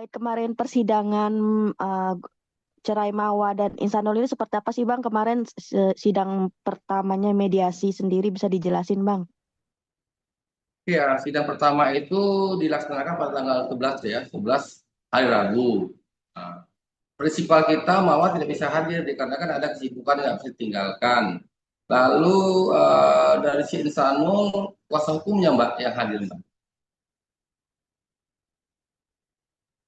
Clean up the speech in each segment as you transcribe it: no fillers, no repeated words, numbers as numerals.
terkait kemarin persidangan uh, cerai Mawa dan Insanul ini seperti apa sih Bang? Kemarin sidang pertamanya mediasi sendiri bisa dijelasin Bang? Ya, sidang pertama itu dilaksanakan pada tanggal 11 ya, 11 hari Rabu. Nah, prinsipal kita Mawar tidak bisa hadir dikarenakan ada kesibukan yang harus ditinggalkan. Lalu dari si Insanul, kuasa hukumnya Mbak yang hadir Mbak.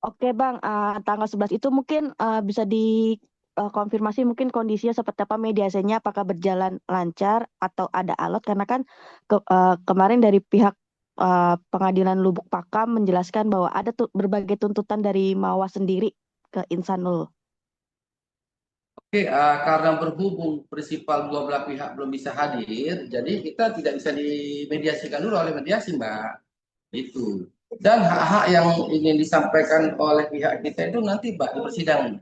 Oke Bang, tanggal 11 itu mungkin bisa dikonfirmasi mungkin kondisinya seperti apa mediasinya, apakah berjalan lancar atau ada alot karena kan kemarin dari pihak pengadilan Lubuk Pakam menjelaskan bahwa ada berbagai tuntutan dari Mawa sendiri ke Insanul. Oke, karena berhubung prinsipal dua belah pihak belum bisa hadir, jadi kita tidak bisa dimediasikan dulu oleh mediasi Mbak. Itu. Dan hak-hak yang ingin disampaikan oleh pihak kita itu nanti Mbak di persidangan.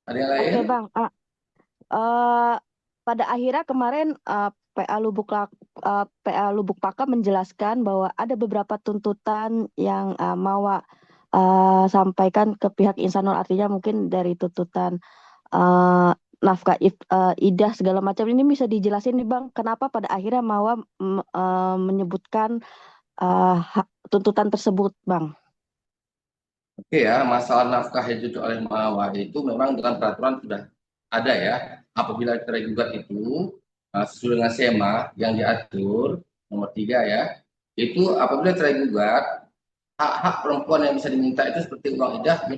Ada yang Oke lain? Bang, eh, pada akhirnya kemarin PA Lubuk Pakam menjelaskan bahwa ada beberapa tuntutan yang Mawa sampaikan ke pihak Insanul, artinya mungkin dari tuntutan eh, nafkah idah segala macam ini bisa dijelasin nih Bang, kenapa pada akhirnya Mawa menyebutkan tuntutan tersebut Bang? Oke ya, masalah nafkah yang dituntut oleh Mawar itu memang dalam peraturan sudah ada ya. Apabila cerai gugat itu sesuai dengan SEMA yang diatur nomor 3 ya, itu apabila cerai gugat, hak-hak perempuan yang bisa diminta itu seperti uang idah.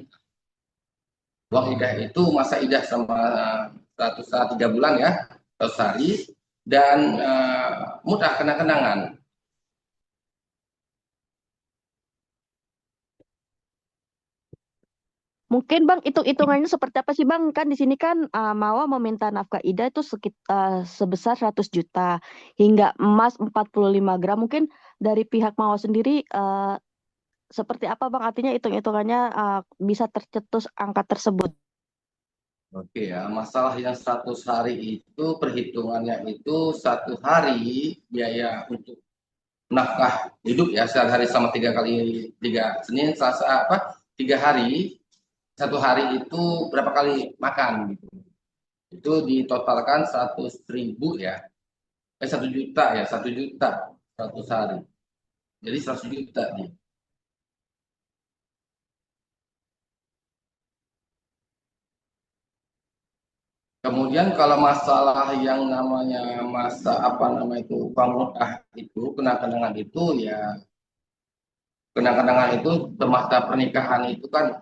Uang idah itu masa idah sama 103 bulan ya, 100 hari, dan mudah kena-kenangan. Mungkin Bang itu hitungannya seperti apa sih Bang? Kan di sini kan Mawa meminta nafkah ida itu sekitar sebesar 100 juta hingga emas 45 gram. Mungkin dari pihak Mawa sendiri seperti apa Bang? Artinya hitung-hitungannya bisa tercetus angka tersebut. Oke ya, masalah yang 100 hari itu perhitungannya itu satu hari biaya untuk nafkah hidup ya sehari-hari sama 3 kali, tiga Senin Selasa apa 3 hari, satu hari itu berapa kali makan gitu. Itu ditotalkan 100.000 ya, 1 juta ya, 1 juta 100 hari, jadi 100 juta nih. Kemudian kalau masalah yang namanya masa apa nama itu upah murah itu kenang-kenangan itu ya, kenang-kenangan itu semasa pernikahan itu kan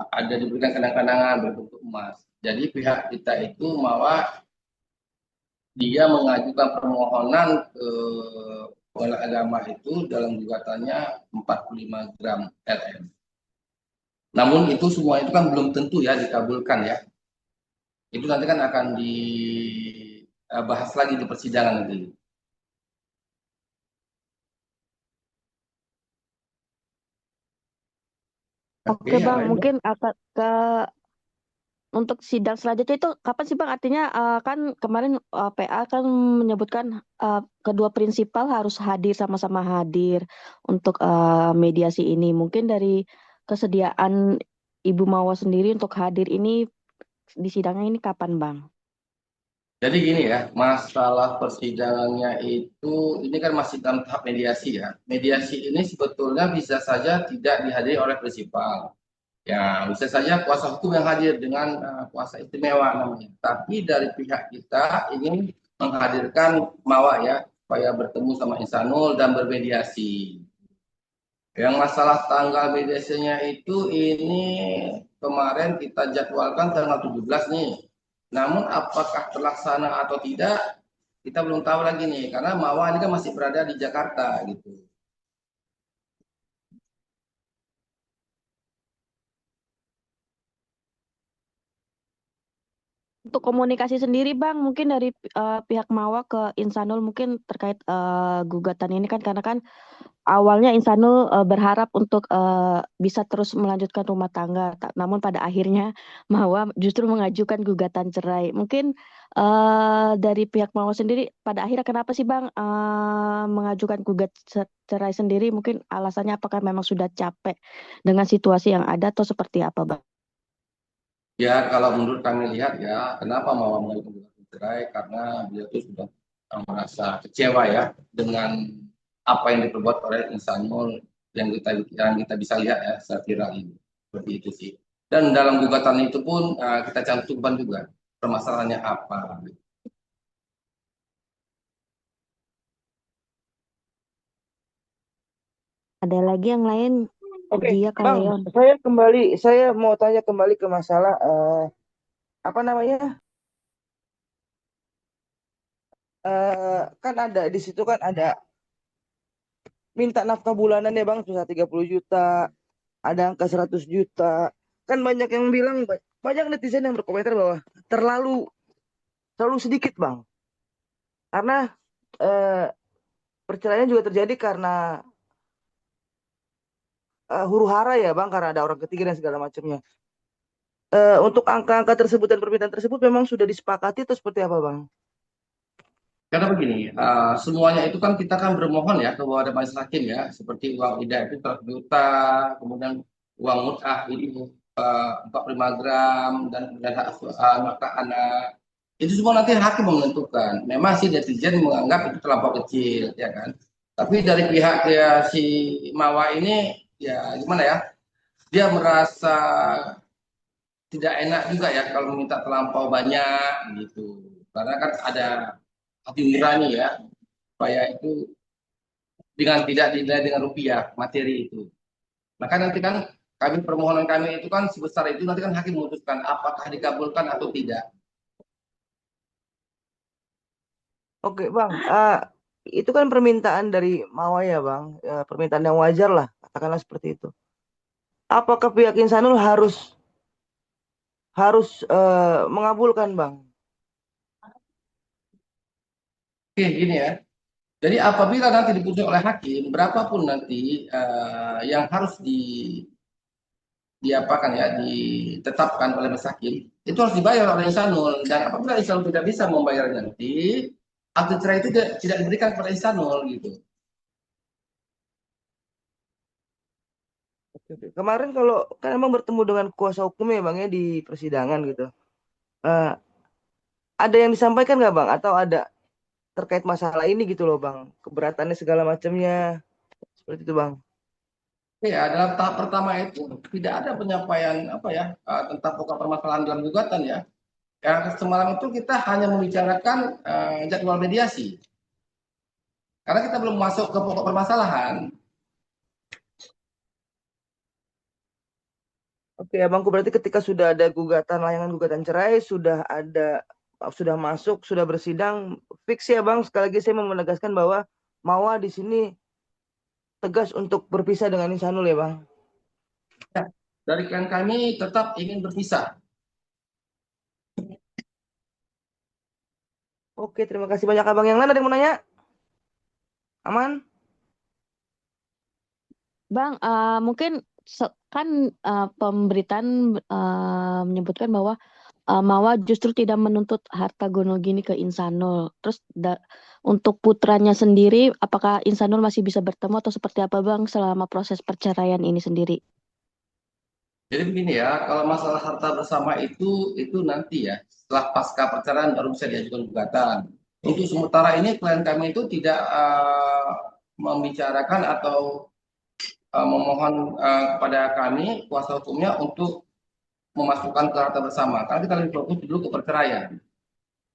ada diberikan kenang-kenangan berbentuk emas. Jadi pihak kita itu malah dia mengajukan permohonan ke pengadilan agama itu dalam gugatannya 45 gram RM. Namun itu semua itu kan belum tentu ya dikabulkan ya. Itu nanti kan akan dibahas lagi di persidangan nanti. Oke, Oke yang Bang, lain Bang? mungkin untuk sidang selanjutnya itu kapan sih Bang? Artinya kan kemarin PA kan menyebutkan kedua prinsipal harus hadir sama-sama hadir untuk mediasi ini. Mungkin dari kesediaan Ibu Mawa sendiri untuk hadir ini di sidangnya ini kapan Bang? Jadi gini ya, masalah persidangannya itu ini kan masih dalam tahap mediasi ya. Mediasi ini sebetulnya bisa saja tidak dihadiri oleh prinsipal. Ya, bisa saja kuasa hukum yang hadir dengan kuasa istimewa namanya. Tapi dari pihak kita ingin menghadirkan Mawa ya, supaya bertemu sama Insanul dan bermediasi. Yang masalah tanggal mediasinya itu ini kemarin kita jadwalkan tanggal 17 nih. Namun apakah terlaksana atau tidak, kita belum tahu lagi nih, karena Mawa ini kan masih berada di Jakarta gitu. Untuk untuk komunikasi sendiri Bang, mungkin dari pihak Mawa ke Insanul mungkin terkait gugatan ini kan karena kan awalnya Insanul berharap untuk bisa terus melanjutkan rumah tangga, namun pada akhirnya Mawa justru mengajukan gugatan cerai. Mungkin dari pihak Mawa sendiri pada akhirnya kenapa sih Bang mengajukan cerai sendiri? Mungkin alasannya apakah memang sudah capek dengan situasi yang ada atau seperti apa Bang? Ya, kalau menurut kami lihat ya, kenapa mau mengajukan gugatan cerai? Karena beliau itu sudah merasa kecewa ya dengan apa yang diperbuat oleh Insanul yang kita bisa lihat ya secara viral ini. Seperti itu sih. Dan dalam gugatan itu pun kita cantumkan juga permasalahannya apa. Ada lagi yang lain? Oke, Gia Bang, Kaleon. saya mau tanya kembali ke masalah apa namanya? Kan ada di situ kan ada minta nafkah bulanan ya Bang, susah 30 juta, ada angka 100 juta. Kan banyak yang bilang banyak netizen yang berkomentar bahwa terlalu terlalu sedikit Bang. Karena eh, perceraian juga terjadi karena huru hara ya Bang, karena ada orang ketiga dan segala macamnya. Untuk angka-angka tersebut dan permintaan tersebut memang sudah disepakati atau seperti apa Bang? Karena begini, semuanya itu kan kita kan bermohon ya kepada majelis hakim ya, seperti uang ida itu 100 juta, kemudian uang mut'ah ini 45 gram dan hak nafkah anak. Itu semua nanti hakim menentukan. Memang sih netizen menganggap itu terlampau kecil, ya kan. Tapi dari pihak ya si Mawa ini ya gimana ya, dia merasa tidak enak juga ya kalau meminta terlampau banyak gitu. Karena kan ada hati nurani ya, supaya itu dengan tidak dinilai dengan rupiah materi itu. Maka nanti kan kami permohonan kami itu kan sebesar itu nanti kan hakim memutuskan apakah dikabulkan atau tidak. Oke Bang, itu kan permintaan dari Mawaya Bang, permintaan yang wajar lah, katakanlah seperti itu. Apakah pihak Insanul harus harus mengabulkan Bang? Oke, gini ya. Jadi apabila nanti diputuskan oleh hakim, berapapun nanti yang harus diapakan ya ditetapkan oleh majelis hakim itu harus dibayar oleh Insanul, dan apabila Insanul tidak bisa membayar nanti akte cerai itu tidak diberikan kepada Insanul gitu. Oke. Kemarin kalau kan emang bertemu dengan kuasa hukumnya Bang ya di persidangan gitu. Eh, ada yang disampaikan nggak Bang? Atau ada terkait masalah ini gitu loh Bang? Keberatannya segala macamnya seperti itu Bang. Ya, dalam tahap pertama itu tidak ada penyampaian apa ya tentang pokok permasalahan dalam gugatan ya. Yang semalam itu kita hanya membicarakan jadwal mediasi. Karena kita belum masuk ke pokok permasalahan. Oke, abangku berarti ketika sudah ada gugatan layangan gugatan cerai, sudah masuk, sudah bersidang, fix ya Bang. Sekali lagi saya mau menegaskan bahwa Mawa di sini tegas untuk berpisah dengan Insanul ya Bang. Ya, dari klien kami tetap ingin berpisah. Oke, terima kasih banyak Abang. Yang lain ada yang mau nanya? Aman? Bang, mungkin kan pemberitaan menyebutkan bahwa Mawa justru tidak menuntut harta gonogini ke Insanul. Terus untuk putranya sendiri, apakah Insanul masih bisa bertemu atau seperti apa Bang selama proses perceraian ini sendiri? Jadi begini ya, kalau masalah harta bersama itu nanti ya, setelah pasca perceraian baru bisa diajukan gugatan. Untuk sementara ini klien kami itu tidak membicarakan atau memohon kepada kami kuasa hukumnya untuk memasukkan ke harta bersama. Karena kita lebih fokus dulu ke perceraian.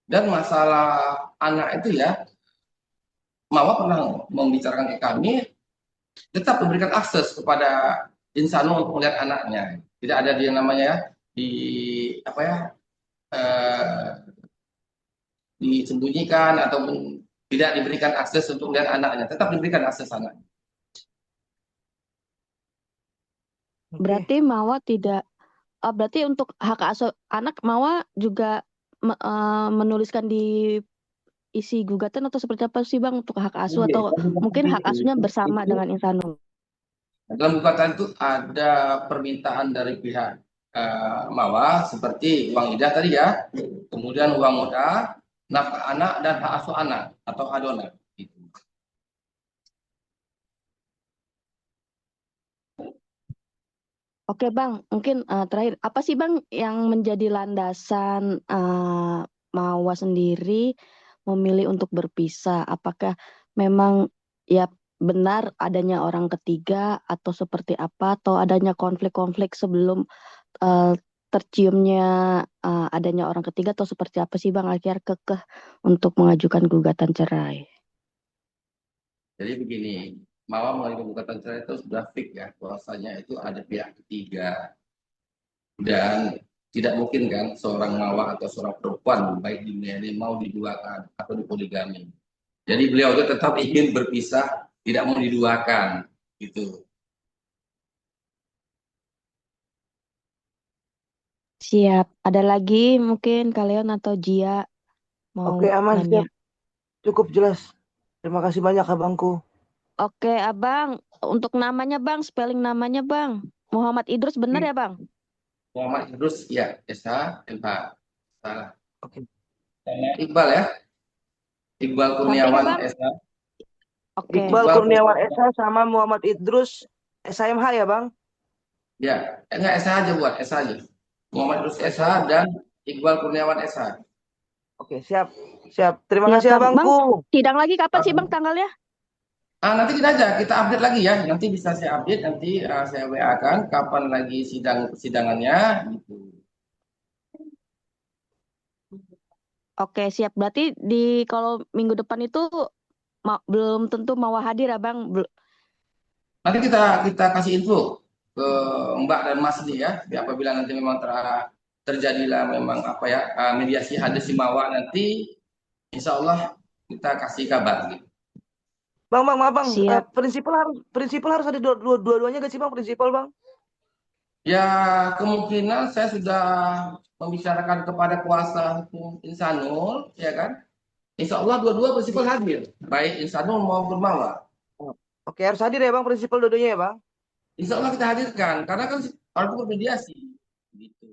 Dan masalah anak itu ya, Mawar pernah membicarakan ke kami, tetap memberikan akses kepada Insano untuk melihat anaknya. Tidak ada dia namanya ya, di apa ya, eh, disembunyikan ataupun tidak diberikan akses untuk melihat anaknya. Tetap diberikan akses anaknya. Oke. Berarti Mawa tidak, berarti untuk hak asuh anak Mawa juga menuliskan di isi gugatan atau seperti apa sih Bang untuk hak asuh Oke, atau dalam mungkin gugatan hak asuhnya bersama itu, dengan Insanul? dalam gugatan itu ada permintaan dari pihak Mawa seperti uang ida tadi ya, kemudian uang modal, nafkah anak dan hak asuh anak atau adonan. Gitu. Oke Bang, mungkin terakhir apa sih Bang yang menjadi landasan Mawa sendiri memilih untuk berpisah? Apakah memang ya benar adanya orang ketiga atau seperti apa atau adanya konflik-konflik sebelum eh, terciumnya adanya orang ketiga atau seperti apa sih Bang akhirnya kekeh untuk mengajukan gugatan cerai? Jadi begini, Mawa mengajukan gugatan cerai itu sudah fix ya, bahwasanya itu ada pihak ketiga dan tidak mungkin kan seorang Mawa atau seorang perempuan baik di dunia ini mau diduakan atau dipoligami. Jadi beliau itu tetap ingin berpisah, tidak mau diduakan, gitu. Siap. Ada lagi mungkin kalian atau Jia Oke, mau aman, nanya? siap. Cukup jelas. Terima kasih banyak, abangku. Oke, Abang. Untuk namanya Bang, spelling namanya Bang. Muhammad Idrus benar ya Bang? Muhammad Idrus, ya, SH, MH. Salah. Oke. Iqbal ya, Iqbal Sampainya Kurniawan Bang? SH. Oke. Iqbal Iqbal Kurniawan Kurniawan, SH sama Muhammad Idrus SHMH ya, Bang? ya, enggak SH aja buat SH aja. Muhammad Idrus SH SH. dan Iqbal Kurniawan SH. Oke, siap. Siap. Terima Siap kasih, Bang. Bang, abangku. sidang lagi kapan sih Bang tanggalnya? Nanti kita aja, kita update lagi ya. Nanti bisa saya update, nanti saya WA kan kapan lagi persidangannya. Gitu. Oke, siap. Berarti kalau minggu depan itu belum tentu mau hadir ya Bang. Nanti kita kasih info ke Mbak dan Mas nih ya. Apabila nanti memang terjadilah memang apa ya mediasi hadis Simawa nanti, Insya Allah kita kasih kabar. Gitu. Bang, maaf, Bang. Siap. Prinsipal harus ada dua-duanya gak sih, Bang? Prinsipal, Bang? Ya kemungkinan saya sudah membicarakan kepada kuasa hukum Insanul, ya kan? Insya Allah dua-dua prinsipal hadir, baik Insanul maupun Mawa. Oh. Oke, harus hadir ya, Bang, prinsipal dua-duanya ya, Bang? Insya Allah kita hadirkan, karena kan orang itu bermediasi. Gitu.